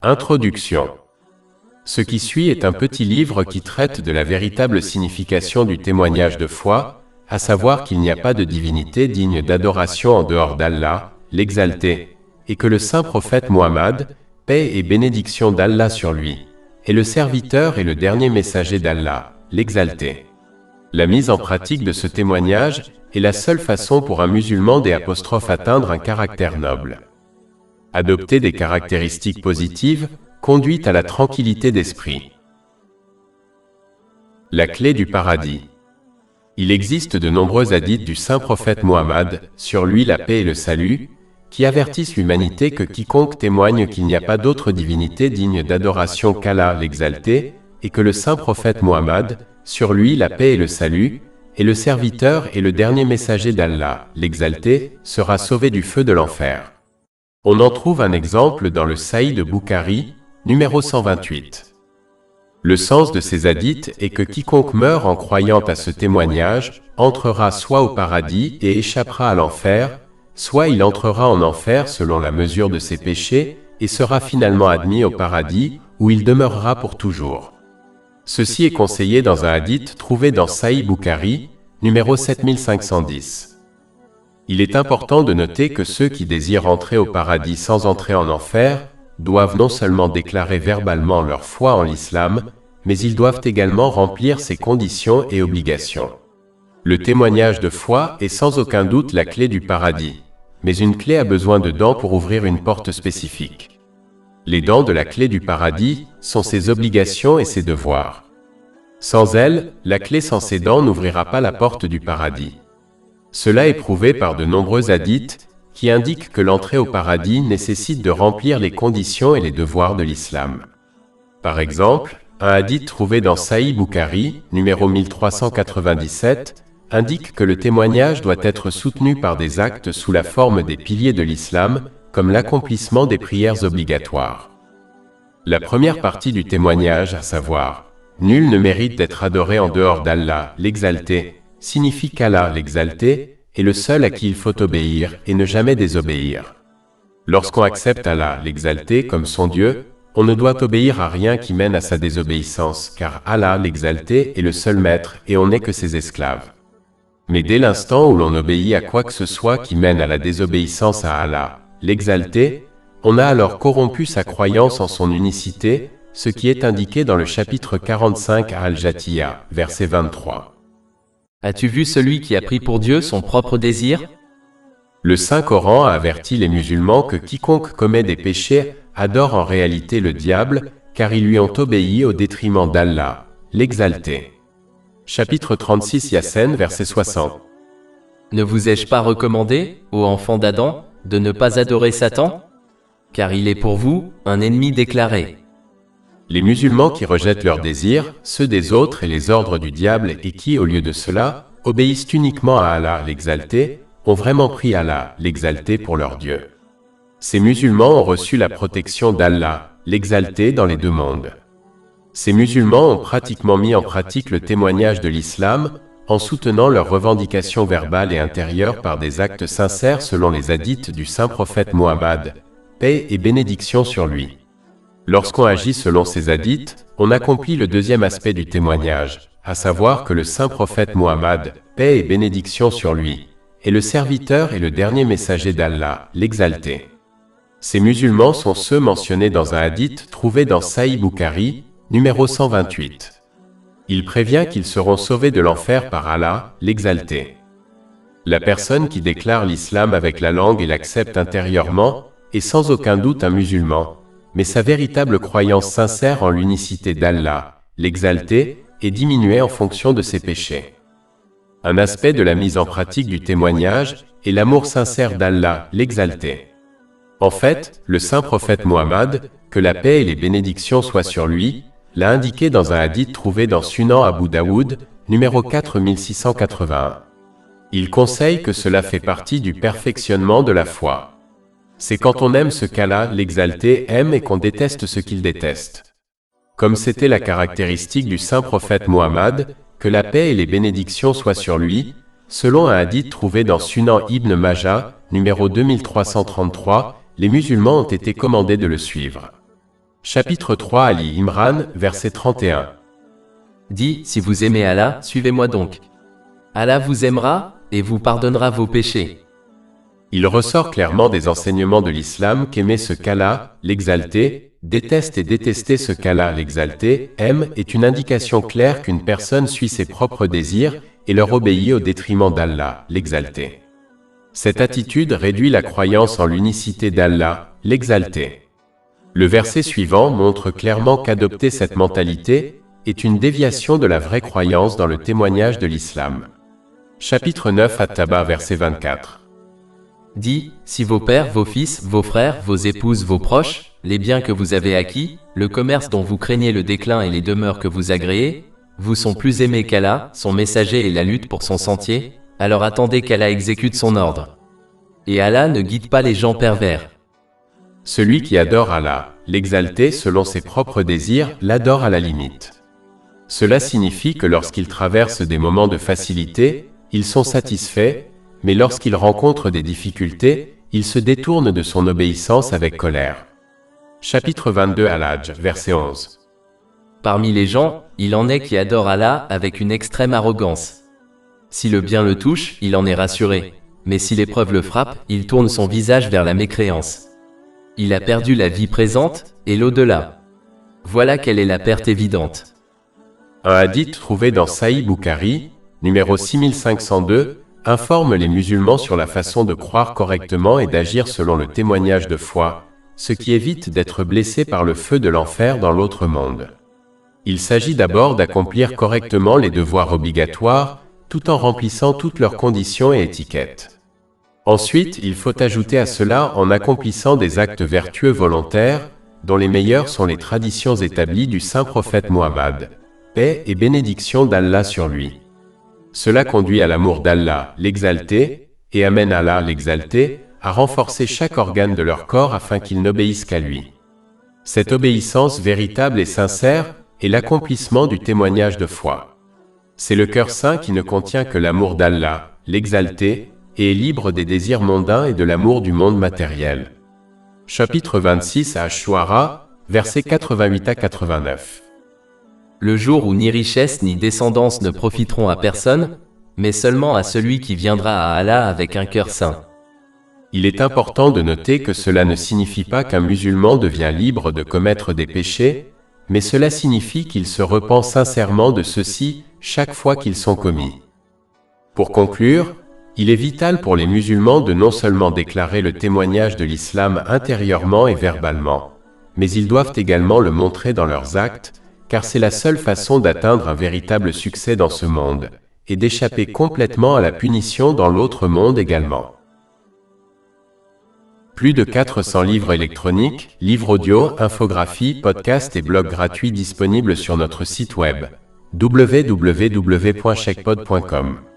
Introduction. Ce qui suit est un petit livre qui traite de la véritable signification du témoignage de foi, à savoir qu'il n'y a pas de divinité digne d'adoration en dehors d'Allah, l'Exalté, et que le saint prophète Muhammad, paix et bénédiction d'Allah sur lui, est le serviteur et le dernier messager d'Allah, l'Exalté. La mise en pratique de ce témoignage est la seule façon pour un musulman d'atteindre un caractère noble. Adopter des caractéristiques positives conduit à la tranquillité d'esprit. La clé du paradis. Il existe de nombreux hadiths du saint prophète Muhammad, sur lui la paix et le salut, qui avertissent l'humanité que quiconque témoigne qu'il n'y a pas d'autre divinité digne d'adoration qu'Allah l'Exalté, et que le saint prophète Muhammad, sur lui la paix et le salut, est le serviteur et le dernier messager d'Allah, l'Exalté, sera sauvé du feu de l'enfer. On en trouve un exemple dans le Sahih de Bukhari, numéro 128. Le sens de ces hadiths est que quiconque meurt en croyant à ce témoignage entrera soit au paradis et échappera à l'enfer, soit il entrera en enfer selon la mesure de ses péchés et sera finalement admis au paradis où il demeurera pour toujours. Ceci est conseillé dans un hadith trouvé dans Sahih Bukhari, numéro 7510. Il est important de noter que ceux qui désirent entrer au paradis sans entrer en enfer doivent non seulement déclarer verbalement leur foi en l'islam, mais ils doivent également remplir ses conditions et obligations. Le témoignage de foi est sans aucun doute la clé du paradis, mais une clé a besoin de dents pour ouvrir une porte spécifique. Les dents de la clé du paradis sont ses obligations et ses devoirs. Sans elles, la clé sans ses dents n'ouvrira pas la porte du paradis. Cela est prouvé par de nombreux hadiths qui indiquent que l'entrée au paradis nécessite de remplir les conditions et les devoirs de l'islam. Par exemple, un hadith trouvé dans Sahih Bukhari, numéro 1397, indique que le témoignage doit être soutenu par des actes sous la forme des piliers de l'islam, comme l'accomplissement des prières obligatoires. La première partie du témoignage, à savoir « Nul ne mérite d'être adoré en dehors d'Allah, l'Exalté », signifie qu'Allah, l'Exalté, est le seul à qui il faut obéir et ne jamais désobéir. Lorsqu'on accepte Allah, l'Exalté, comme son Dieu, on ne doit obéir à rien qui mène à sa désobéissance, car Allah, l'Exalté, est le seul maître et on n'est que ses esclaves. Mais dès l'instant où l'on obéit à quoi que ce soit qui mène à la désobéissance à Allah, l'Exalté, on a alors corrompu sa croyance en son unicité, ce qui est indiqué dans le chapitre 45 à Al-Jathiya, verset 23. As-tu vu celui qui a pris pour Dieu son propre désir? Le Saint-Coran a averti les musulmans que quiconque commet des péchés adore en réalité le diable, car ils lui ont obéi au détriment d'Allah, l'Exalté. Chapitre 36 Yassine, verset 60. Ne vous ai-je pas recommandé, ô enfants d'Adam, de ne pas adorer Satan? Car il est pour vous un ennemi déclaré. Les musulmans qui rejettent leurs désirs, ceux des autres et les ordres du diable et qui, au lieu de cela, obéissent uniquement à Allah l'Exalté, ont vraiment pris Allah l'Exalté pour leur Dieu. Ces musulmans ont reçu la protection d'Allah l'Exalté dans les deux mondes. Ces musulmans ont pratiquement mis en pratique le témoignage de l'islam en soutenant leurs revendications verbales et intérieures par des actes sincères selon les hadiths du saint prophète Muhammad, paix et bénédiction sur lui. Lorsqu'on agit selon ces hadiths, on accomplit le deuxième aspect du témoignage, à savoir que le saint prophète Muhammad, paix et bénédiction sur lui, est le serviteur et le dernier messager d'Allah, l'Exalté. Ces musulmans sont ceux mentionnés dans un hadith trouvé dans Sahih Bukhari, numéro 128. Il prévient qu'ils seront sauvés de l'enfer par Allah, l'Exalté. La personne qui déclare l'islam avec la langue et l'accepte intérieurement est sans aucun doute un musulman, mais sa véritable croyance sincère en l'unicité d'Allah, l'Exalté, est diminuée en fonction de ses péchés. Un aspect de la mise en pratique du témoignage est l'amour sincère d'Allah, l'Exalté. En fait, le saint prophète Muhammad, que la paix et les bénédictions soient sur lui, l'a indiqué dans un hadith trouvé dans Sunan Abu Daoud, numéro 4681. Il conseille que cela fait partie du perfectionnement de la foi. C'est quand on aime ce qu'Allah, l'Exalté, aime et qu'on déteste ce qu'il déteste. Comme c'était la caractéristique du saint prophète Muhammad, que la paix et les bénédictions soient sur lui, selon un hadith trouvé dans Sunan Ibn Majah, numéro 2333, les musulmans ont été commandés de le suivre. Chapitre 3 Ali Imran, verset 31. Dis, si vous aimez Allah, suivez-moi donc. Allah vous aimera, et vous pardonnera vos péchés. Il ressort clairement des enseignements de l'islam qu'aimer ce qu'Allah, l'exalté, déteste et détester ce qu'Allah, l'exalté, aime est une indication claire qu'une personne suit ses propres désirs et leur obéit au détriment d'Allah, l'exalté. Cette attitude réduit la croyance en l'unicité d'Allah, l'exalté. Le verset suivant montre clairement qu'adopter cette mentalité est une déviation de la vraie croyance dans le témoignage de l'islam. Chapitre 9 At-Taba, verset 24. Dis, si vos pères, vos fils, vos frères, vos épouses, vos proches, les biens que vous avez acquis, le commerce dont vous craignez le déclin et les demeures que vous agréez, vous sont plus aimés qu'Allah, son messager et la lutte pour son sentier, alors attendez qu'Allah exécute son ordre. Et Allah ne guide pas les gens pervers. Celui qui adore Allah, l'exalté selon ses propres désirs, l'adore à la limite. Cela signifie que lorsqu'ils traversent des moments de facilité, ils sont satisfaits, mais lorsqu'ils rencontrent des difficultés, ils se détournent de son obéissance avec colère. Chapitre 22 Al-Hajj, verset 11. Parmi les gens, il en est qui adorent Allah avec une extrême arrogance. Si le bien le touche, il en est rassuré. Mais si l'épreuve le frappe, il tourne son visage vers la mécréance. Il a perdu la vie présente et l'au-delà. Voilà quelle est la perte évidente. Un hadith trouvé dans Sahih Bukhari, numéro 6502, informe les musulmans sur la façon de croire correctement et d'agir selon le témoignage de foi, ce qui évite d'être blessé par le feu de l'enfer dans l'autre monde. Il s'agit d'abord d'accomplir correctement les devoirs obligatoires, tout en remplissant toutes leurs conditions et étiquettes. Ensuite, il faut ajouter à cela en accomplissant des actes vertueux volontaires, dont les meilleurs sont les traditions établies du saint prophète Muhammad. Paix et bénédiction d'Allah sur lui. Cela conduit à l'amour d'Allah, l'exalté, et amène Allah, l'exalté, à renforcer chaque organe de leur corps afin qu'ils n'obéissent qu'à lui. Cette obéissance véritable et sincère est l'accomplissement du témoignage de foi. C'est le cœur saint qui ne contient que l'amour d'Allah, l'exalté, et est libre des désirs mondains et de l'amour du monde matériel. Chapitre 26 à Ash-Shu'ara, versets 88 à 89. Le jour où ni richesse ni descendance ne profiteront à personne, mais seulement à celui qui viendra à Allah avec un cœur saint. Il est important de noter que cela ne signifie pas qu'un musulman devient libre de commettre des péchés, mais cela signifie qu'il se repent sincèrement de ceux-ci chaque fois qu'ils sont commis. Pour conclure, il est vital pour les musulmans de non seulement déclarer le témoignage de l'islam intérieurement et verbalement, mais ils doivent également le montrer dans leurs actes, car c'est la seule façon d'atteindre un véritable succès dans ce monde, et d'échapper complètement à la punition dans l'autre monde également. Plus de 400 livres électroniques, livres audio, infographies, podcasts et blogs gratuits disponibles sur notre site web www.chekpod.com.